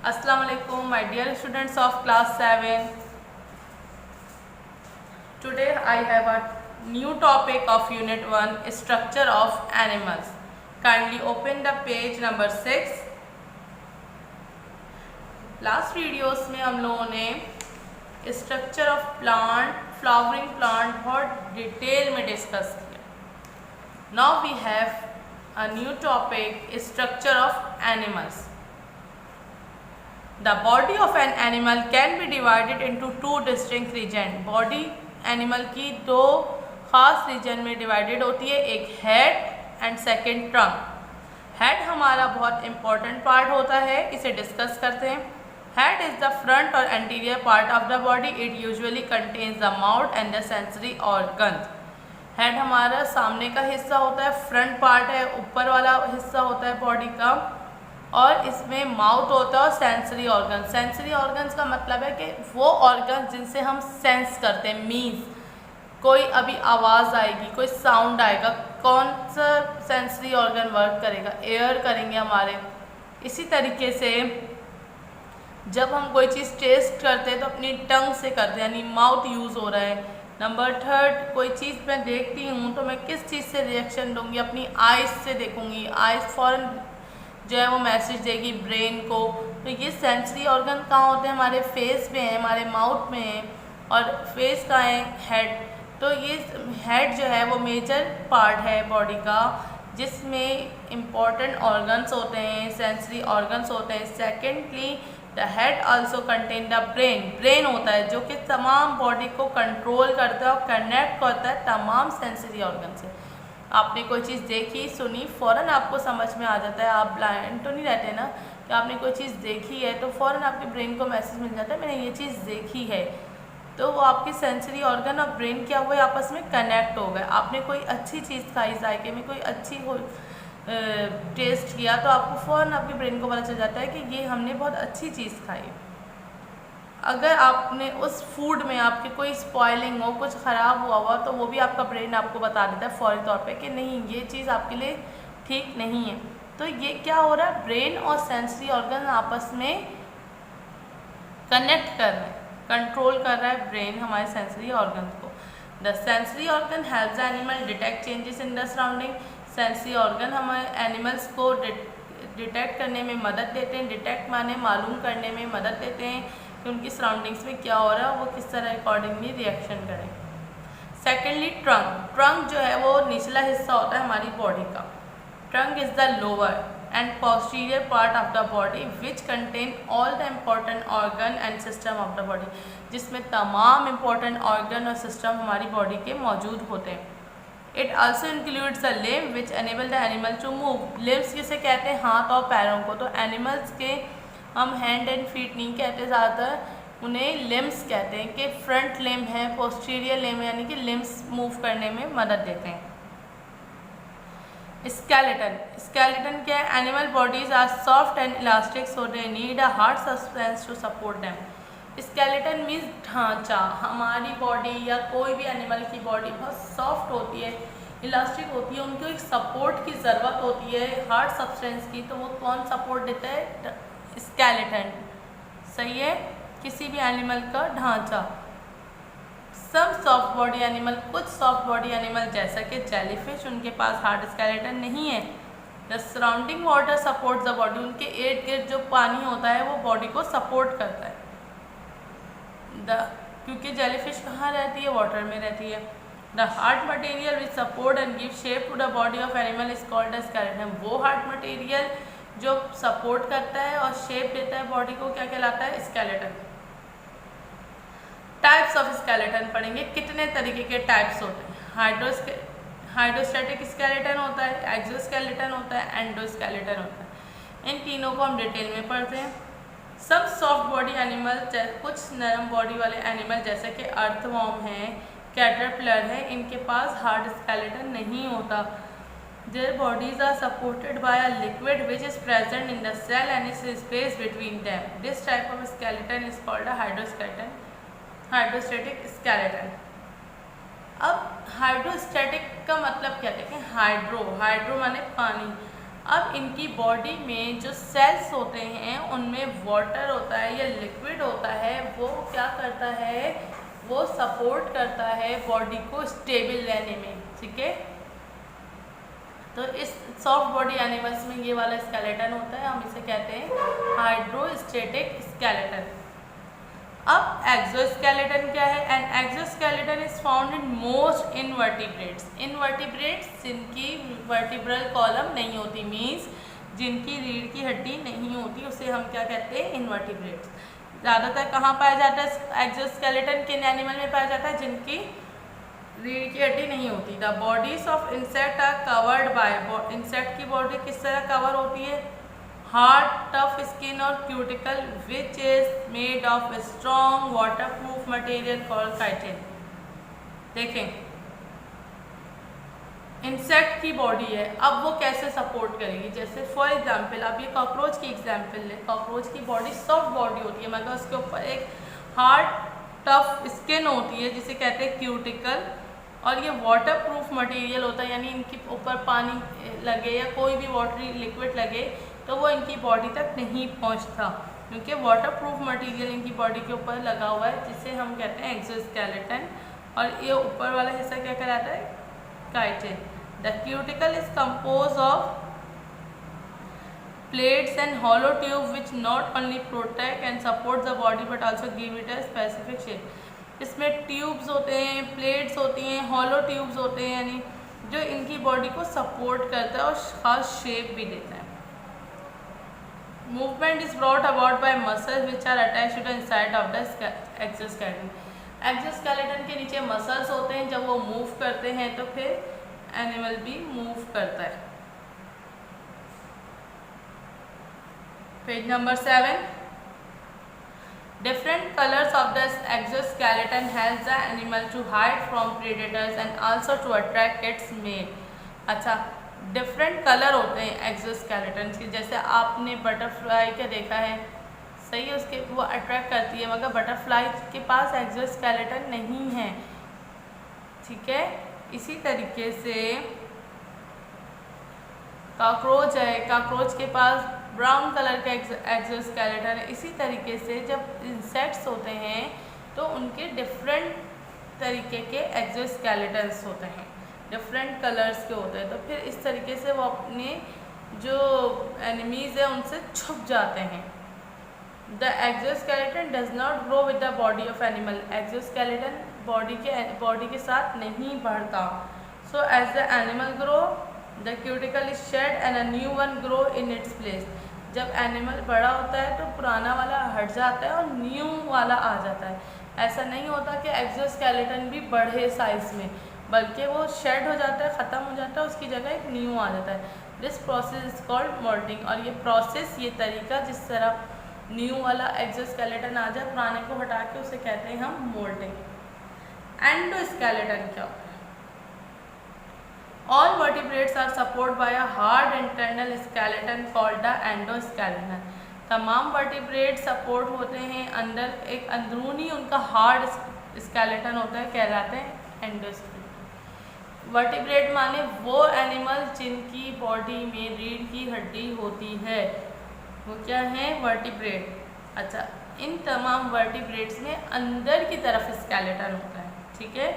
Assalamu alaikum, my dear students of class 7. Today I have a new topic of unit 1, structure of animals. Kindly open the page number 6. Last videos में हम लोगों ने structure of plant, flowering plant बहुत detail में discuss किया. Now we have a new topic, structure of animals. The body of an animal can be divided into two distinct regions. Body animal की दो खास रीजन में divided होती है, एक head and second trunk. Head हमारा बहुत इंपॉर्टेंट पार्ट होता है, इसे डिस्कस करते हैं. हेड इज द फ्रंट और anterior part of the body. It usually contains the mouth and the sensory organs. Head हमारा सामने का हिस्सा होता है, फ्रंट पार्ट है, ऊपर वाला हिस्सा होता है बॉडी का, और इसमें माउथ होता है और सेंसरी ऑर्गन. सेंसरी ऑर्गन्स का मतलब है कि वो ऑर्गन जिनसे हम सेंस करते हैं. मीन्स कोई अभी आवाज़ आएगी, कोई साउंड आएगा, कौन सा सेंसरी ऑर्गन वर्क करेगा? एयर करेंगे हमारे. इसी तरीके से जब हम कोई चीज़ टेस्ट करते हैं तो अपनी टंग से करते हैं, यानी माउथ यूज़ हो रहा है. नंबर थर्ड, कोई चीज़ मैं देखती हूँ तो मैं किस चीज़ से रिएक्शन दूँगी? अपनी आइज़ से देखूँगी. आइज़ फ़ौरन जो है वो मैसेज देगी ब्रेन को. तो ये सेंसरी ऑर्गन कहाँ होते हैं? हमारे फेस में है, हमारे माउथ में है, और फेस का है हेड. तो ये हेड जो है वो मेजर पार्ट है बॉडी का, जिसमें इम्पॉर्टेंट ऑर्गन्स होते हैं, सेंसरी ऑर्गन्स होते हैं. Secondly, the head also contain the brain. Brain होता है जो कि तमाम बॉडी को कंट्रोल करता है और कनेक्ट करता है तमाम सेंसरी ऑर्गन से. आपने कोई चीज़ देखी, सुनी, फ़ौरन आपको समझ में आ जाता है. आप ब्लाइंड तो नहीं रहते ना कि आपने कोई चीज़ देखी है तो फ़ौरन आपके ब्रेन को मैसेज मिल जाता है मैंने ये चीज़ देखी है. तो वो आपकी सेंसरी ऑर्गन और ब्रेन क्या हुए, आपस में कनेक्ट हो गए. आपने कोई अच्छी चीज़ खाई, जायके में कोई अच्छी टेस्ट किया तो आपको फ़ौरन आपके ब्रेन को पता चल जाता है कि ये हमने बहुत अच्छी चीज़ खाई. अगर आपने उस फूड में आपके कोई स्पॉइलिंग हो, कुछ ख़राब हुआ हुआ, तो वो भी आपका ब्रेन आपको बता देता है फौरी तौर पे कि नहीं, ये चीज़ आपके लिए ठीक नहीं है. तो ये क्या हो रहा है? ब्रेन और सेंसरी ऑर्गन आपस में कनेक्ट कर रहे हैं, कंट्रोल कर रहा है ब्रेन हमारे सेंसरी ऑर्गन को. The sensory organ helps the animal detect changes in the surrounding. Sensory organ हमारे एनिमल्स को डिटेक्ट करने में मदद देते हैं. डिटेक्ट माने मालूम करने में मदद देते हैं कि उनकी सराउंडिंग्स में क्या हो रहा है, वो किस तरह अकॉर्डिंगली रिएक्शन करें. Secondly, trunk. ट्रंक जो है वो निचला हिस्सा होता है हमारी बॉडी का. Trunk is the lower and posterior part of the body which contain all the important organ and system of the body. जिसमें तमाम इम्पॉर्टेंट ऑर्गन और सिस्टम हमारी बॉडी के मौजूद होते हैं. It also includes the limb which enable the animal to move. Limbs किसे कहते हैं? हाथ और पैरों को. तो एनिमल्स के हम हैंड एंड फीट नहीं कहते, ज़्यादातर उन्हें लिम्स कहते हैं कि फ्रंट लिम्ब है, पोस्टीरियर लिम्ब, यानी कि लिम्स मूव करने में मदद देते हैं. स्केलेटन. स्केलेटन क्या है? Animal bodies are soft and elastic so they need a hard substance to support them. Skeleton means ढांचा. हमारी बॉडी या कोई भी एनिमल की बॉडी बहुत सॉफ्ट होती है, इलास्टिक होती है, उनको एक सपोर्ट की ज़रूरत होती है, हार्ड सब्सटेंस की. तो वो कौन सपोर्ट देता है? स्केलेटन. सही है, किसी भी एनिमल का ढांचा. सब सॉफ्ट बॉडी एनिमल, कुछ सॉफ्ट बॉडी एनिमल जैसा कि जेलीफिश, उनके पास हार्ड स्केलेटन नहीं है. The surrounding water supports the body. उनके इर्द गिर्द जो पानी होता है वो बॉडी को सपोर्ट करता है. क्योंकि जेलीफिश कहाँ रहती है? वाटर में रहती है. The hard material which support and give shape to the body of animal is called the skeleton. वो हार्ड मटेरियल जो सपोर्ट करता है और शेप देता है बॉडी को, क्या कहलाता है? स्केलेटन. टाइप्स ऑफ स्केलेटन पढ़ेंगे. कितने तरीके के टाइप्स होते हैं? हाइड्रोस्टैटिक स्केलेटन होता है, एक्सोस्केलेटन होता है, एंडोस्केलेटन होता है. इन तीनों को हम डिटेल में पढ़ते हैं. सब सॉफ्ट बॉडी एनिमल, कुछ नरम बॉडी वाले एनिमल जैसे कि अर्थवॉर्म है, कैटरपिलर है, इनके पास हार्ड स्केलेटन नहीं होता. Their bodies are supported by a liquid which is present in the cell and is space between them. This type of skeleton is called a hydroskeleton, hydrostatic skeleton. अब hydrostatic का मतलब क्या है? Hydro, hydro माने पानी. अब इनकी body में जो सेल्स होते हैं उनमें वाटर होता है या लिक्विड होता है, वो क्या करता है, वो सपोर्ट करता है बॉडी को स्टेबल रहने में। ठीक है, तो इस सॉफ्ट बॉडी एनिमल्स में ये वाला स्केलेटन होता है, हम इसे कहते हैं हाइड्रोस्टेटिक स्केलेटन। अब एक्सोस्केलेटन क्या है? An exoskeleton is found in most invertebrates. Invertebrates जिनकी वर्टिब्रल कॉलम नहीं होती, मीन्स जिनकी रीढ़ की हड्डी नहीं होती, उसे हम क्या कहते हैं? इनवर्टिब्रेट्स। ज़्यादातर कहाँ पाया जाता है एक्सोस्केलेटन? किन एनिमल में पाया जाता है? जिनकी रीढ़ की हड्डी नहीं होती। The bodies of insect are covered by, insect की बॉडी किस तरह कवर होती है? हार्ड टफ स्किन और cuticle which is made of strong waterproof material called chitin. देखें, इंसेक्ट की बॉडी है, अब वो कैसे सपोर्ट करेगी? जैसे फॉर एग्जांपल आप ये कॉकरोच की एग्जांपल लें। कॉकरोच की बॉडी सॉफ्ट बॉडी होती है, मगर उसके ऊपर एक हार्ड टफ स्किन होती है जिसे कहते हैं क्यूटिकल, और ये वाटरप्रूफ मटेरियल होता है, यानी इनके ऊपर पानी लगे या कोई भी वाटरी लिक्विड लगे तो वो इनकी बॉडी तक नहीं पहुंचता, क्योंकि वाटरप्रूफ मटेरियल इनकी बॉडी के ऊपर लगा हुआ है, जिसे हम कहते हैं एक्सोस्केलेटन। और ये ऊपर वाला हिस्सा क्या कहलाता है? Chitin. The cuticle is compose of plates and hollow tube which not only protect and support the body but also give it a specific shape। इसमें ट्यूब्स होते हैं, प्लेट्स होती हैं, hollow tubes होते हैं, यानी जो इनकी बॉडी को सपोर्ट करता है और खास शेप भी देता है। Movement is brought about by muscles which are attached to the inside of the exoskeleton. Exoskeleton के नीचे मसल्स होते हैं, जब वो मूव करते हैं तो फिर एनिमल भी मूव करता है। Page number 7। Different colors of the exoskeleton helps the animal to hide from predators and also to attract its mate। अच्छा, डिफरेंट कलर होते हैं एक्सोस्केलेटन के। जैसे आपने बटरफ्लाई का देखा है, सही है, उसके वो अट्रैक्ट करती है, मगर बटरफ्लाई के पास एक्सोस्केलेटन नहीं है। ठीक है, इसी तरीके से कॉकरोच है, कॉकरोच के पास ब्राउन कलर का एक्सोस्केलेटन है। इसी तरीके से जब इंसेक्ट्स होते हैं तो उनके डिफरेंट तरीके के एक्सोस्केलेटन्स होते हैं, डिफरेंट कलर्स के होते हैं, तो फिर इस तरीके से वो अपने जो एनिमीज़ है उनसे छुप जाते हैं। The exoskeleton does not grow with the body of animal. Exoskeleton body के साथ नहीं बढ़ता। So as the animal grow the cuticle is shed and a new one grow in its place. जब एनिमल बड़ा होता है तो पुराना वाला हट जाता है और न्यू वाला आ जाता है। ऐसा नहीं होता कि एक्सोस्केलेटन भी बढ़े साइज में, बल्कि वो शेड हो जाता है, ख़त्म हो जाता है, उसकी जगह एक न्यू आ जाता है। This process is called moulting. और ये प्रोसेस, ये तरीका जिस तरह न्यू वाला एक्सोस्केलेटन आ जाए, पुराने को हटा के, उसे कहते हैं हम मोल्टिंग। एंडोस्केलेटन क्या होता है? All vertebrates are supported by a hard internal skeleton called the endoskeleton। तमाम वर्टिब्रेट सपोर्ट होते हैं, अंदर एक अंदरूनी उनका हार्ड स्केलेटन होता है, कहलाते हैं एंडोस्केलेटन। वर्टिब्रेट माने वो एनिमल जिनकी बॉडी में रीढ़ की हड्डी होती है, वो क्या है? वर्टिब्रेट। अच्छा, इन तमाम वर्टिब्रेट्स में अंदर की तरफ स्केलेटन होता है। ठीक है,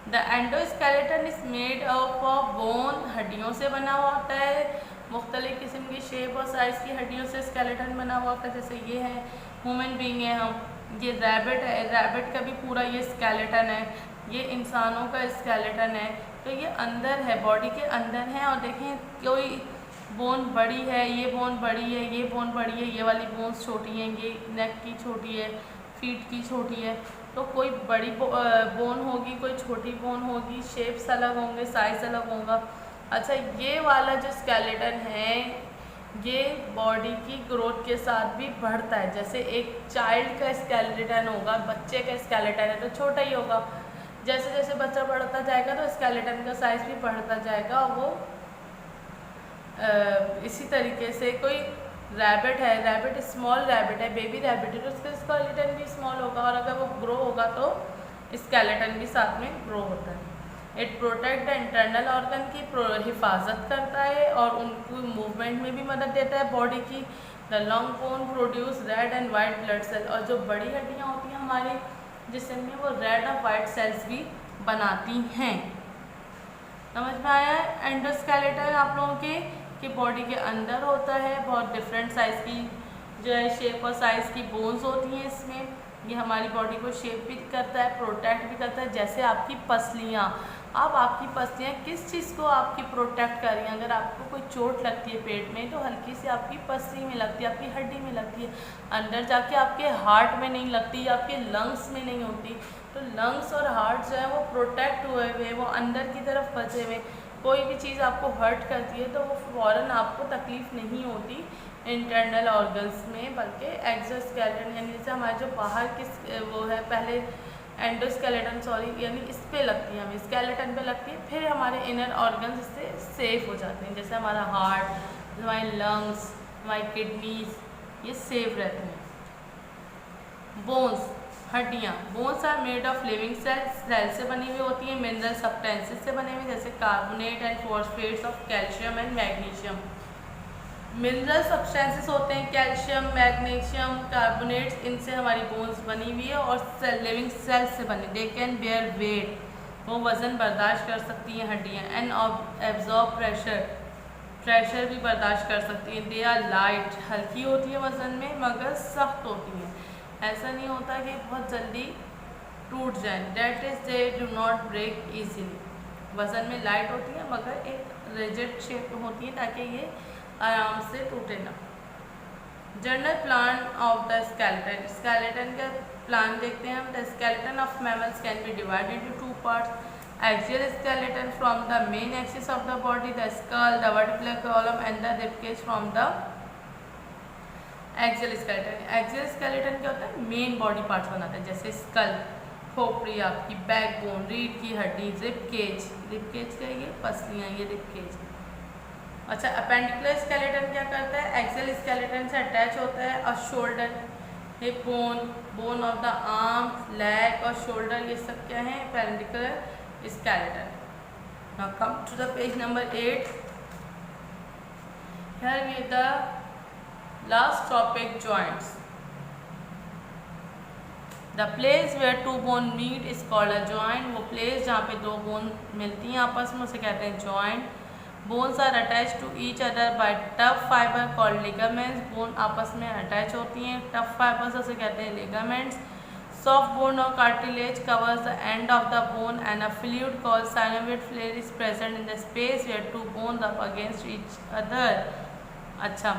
the endoskeleton is made of bone, हड्डियों से बना हुआ होता है, मुख्तलिफ किस्म की शेप और साइज़ की हड्डियों से स्केलेटन बना हुआ होता है। जैसे ये है, ह्यूमन बीइंग है हम, ये रैबिट है, रैबिट का भी पूरा ये स्केलेटन है, ये इंसानों का स्केलेटन है। तो ये अंदर है, बॉडी के अंदर है। और देखें, कोई बोन बड़ी है, ये बोन बड़ी है, ये बोन बड़ी है, ये वाली बोन्स छोटी हैं, ये नेक की छोटी है, फीट की छोटी है। तो कोई बड़ी बोन होगी, कोई छोटी बोन होगी, शेप्स अलग होंगे, साइज़ अलग होगा। अच्छा, ये वाला जो स्केलेटन है ये बॉडी की ग्रोथ के साथ भी बढ़ता है। जैसे एक चाइल्ड का स्केलेटन होगा, बच्चे का स्केलेटन है तो छोटा ही होगा, जैसे जैसे बच्चा बढ़ता जाएगा तो स्केलेटन का साइज़ भी बढ़ता जाएगा। और वो इसी तरीके से कोई रैबिट है, रैबिट स्मॉल रैबिट है, बेबी रैबिट है, तो उसका स्केलेटन भी स्मॉल होगा, और अगर वो ग्रो होगा तो स्केलेटन भी साथ में ग्रो होता है। It protect the internal organ की हिफाजत करता है और उनको मूवमेंट में भी मदद देता है बॉडी की। The long bone produce red and white blood cell, और जो बड़ी हड्डियाँ होती हैं हमारे जिस्म में वो रेड और वाइट सेल्स भी बनाती हैं। समझ में आया है? एंडोस्केलेटन आप लोगों के कि बॉडी के अंदर होता है, बहुत डिफरेंट साइज़ की जो है शेप और साइज़ की बोन्स होती हैं इसमें। ये हमारी बॉडी को शेप भी करता है, प्रोटेक्ट भी करता है। जैसे आपकी पसलियाँ, अब आपकी पसलियाँ किस चीज़ को आपकी प्रोटेक्ट कर रही हैं? अगर आपको कोई चोट लगती है पेट में तो हल्की सी आपकी पसली में लगती है, आपकी हड्डी में लगती है, अंदर जाके आपके हार्ट में नहीं लगती, आपके लंग्स में नहीं होती। तो लंग्स और हार्ट जो है वो प्रोटेक्ट हुए हुए, वो अंदर की तरफ बचे हुए। कोई भी चीज़ आपको हर्ट करती है तो वो फ़ौरन आपको तकलीफ़ नहीं होती इंटरनल ऑर्गन्स में, बल्कि एक्सोस्केलेटन यानी जैसे हमारे जो बाहर की वो है, पहले एंडोस्केलेटन यानी इस पे लगती है, हमें स्केलेटन पे लगती है, फिर हमारे इनर ऑर्गन्स इससे सेफ हो जाते हैं। जैसे हमारा हार्ट, हमारे लंग्स, हमारी किडनीज, ये सेफ रहते हैं। बोन्स, हड्डियाँ, bones are made of living cells, cell से बनी हुई होती हैं। मिनरल सब्सटेंसेस से बने हुए जैसे carbonate and phosphates of calcium and magnesium. Mineral substances होते हैं कैल्शियम, मैग्नीशियम, कार्बोनेट्स, इनसे हमारी बोन्स बनी हुई है और लिविंग सेल्स से बनी। दे कैन बेयर वेट, वो वज़न बर्दाश्त कर सकती हैं हड्डियाँ। एंड एब्जॉर्ब प्रेशर भी बर्दाश्त कर सकती हैं। दे आर लाइट, हल्की होती है वज़न में मगर सख्त होती हैं। ऐसा नहीं होता कि बहुत जल्दी टूट जाए। That is they do not break easily, वज़न में लाइट होती है मगर एक रिजिड शेप में होती है ताकि ये आराम से टूटे ना। General plan of the skeleton, skeleton का प्लान देखते हैं हम। The skeleton of mammals can be divided into two parts. Axial skeleton from the main axis of the body, the skull, the vertebral column and the rib cage from the axial skeleton. Axial skeleton क्या होता है? Main body parts बनाता है, जैसे school, खोपड़ी आपकी, backbone, रीढ़ की हड्डी, रिब केज क्या है? ये पसलियाँ, ये रिब केज। अच्छा, अपेंडिकुलर स्केलेटन क्या करता है? एक्सियल स्केलेटन से अटैच होता है और shoulder, hip bone, bone of the arm, leg और शोल्डर, ये सब क्या है? Appendicular skeleton. Now come to the page number 8। Here we the last topic, joints. The place where two bone meet is called a joint. वो place जहाँ पे दो bone मिलती हैं आपस में उसे कहते हैं joint. Bones are attach to each other by tough fibre called ligaments. Bone आपस में अटैच होती हैं टफ फाइबर से, उसे कहते हैं लिगामेंट्स। सॉफ्ट बोन और cartilage covers the end of the bone and a fluid called synovial fluid is present in the space where two bones up against each other. अच्छा,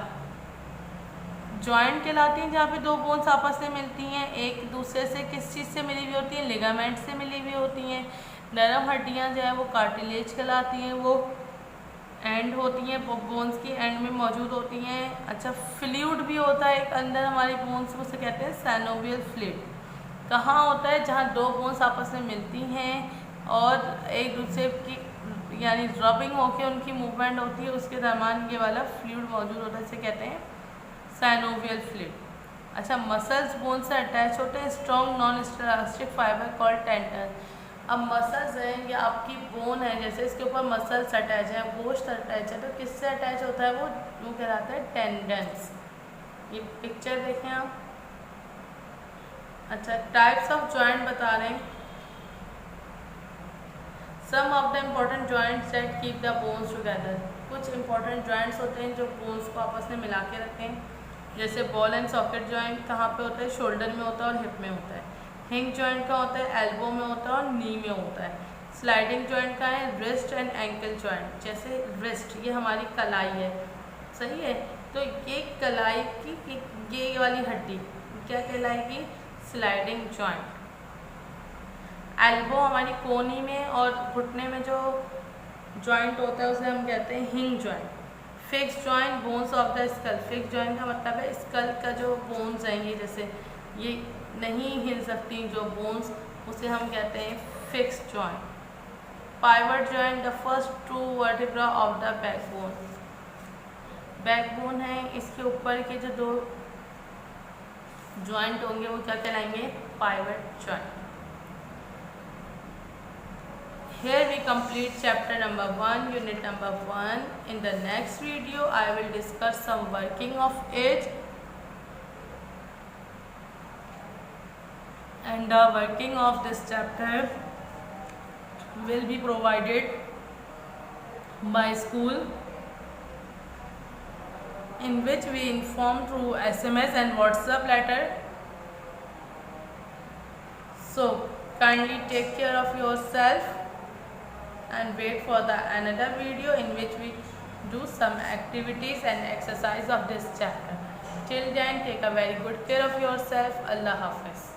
joint कहलाती हैं जहाँ पे दो बोन्स आपस में मिलती हैं, एक दूसरे से किस चीज़ से मिली हुई होती हैं? लिगामेंट से मिली हुई होती हैं। नरम हड्डियाँ जो है वो कार्टिलेज कहलाती हैं, वो एंड होती हैं, बोन्स की एंड में मौजूद होती हैं। अच्छा, फ्लूइड भी होता है एक अंदर हमारी बोन्स, उसे कहते हैं साइनोवियल फ्लूइड। कहाँ होता है? जहाँ दो बोन्स आपस में मिलती हैं और एक दूसरे की यानी रबिंग होकर उनकी मूवमेंट होती है, उसके दरमियान ये वाला फ्लूइड मौजूद होता है, इसे कहते हैं साइनोवियल फ्लूइड। अच्छा, मसल्स बोन से अटैच होते हैं, strong non elastic fibre called tendon. अब मसल्स हैं, ये आपकी बोन है, जैसे इसके ऊपर मसल्स अटैच है, गोश्त अटैच है, तो किससे अटैच होता है? वो कहलाता है टेंडन्स। ये पिक्चर देखें आप। अच्छा, टाइप्स ऑफ जॉइंट बता रहे हैं। Some of the important joints that keep the bones together. कुछ इंपॉर्टेंट जॉइंट्स होते हैं जो बोन्स को आपस में मिला के रखते हैं, जैसे बॉल एंड सॉकेट जॉइंट कहाँ पे होता है? शोल्डर में होता है और हिप में होता है। हिंग जॉइंट का होता है? एल्बो में होता है और नी में होता है। स्लाइडिंग जॉइंट का है? Wrist and ankle joint. जैसे रिस्ट, ये हमारी कलाई है, सही है, तो ये कलाई की ये वाली हड्डी क्या कहलाएगी? Sliding joint. एल्बो हमारी कोहनी में और घुटने में जो जॉइंट होता है उसे हम कहते हैं हिंग joint. Fix joint, bones of the skull. Fix joint का मतलब है स्कल का जो बोन्स हैं, ये जैसे ये नहीं हिल सकती जो बोन्स, उसे हम कहते हैं fix joint. Pivot joint, the first two vertebra of the backbone. Backbone है, इसके ऊपर के जो दो जॉइंट होंगे वो क्या कहलाएंगे? Pivot joint. Here we complete chapter number 1, unit number 1. In the next video, I will discuss some working of it. And the working of this chapter will be provided by school, in which we inform through SMS and WhatsApp letter. So kindly take care of yourself and wait for the another video in which we do some activities and exercise of this chapter. Till then, take a very good care of yourself. Allah Hafiz.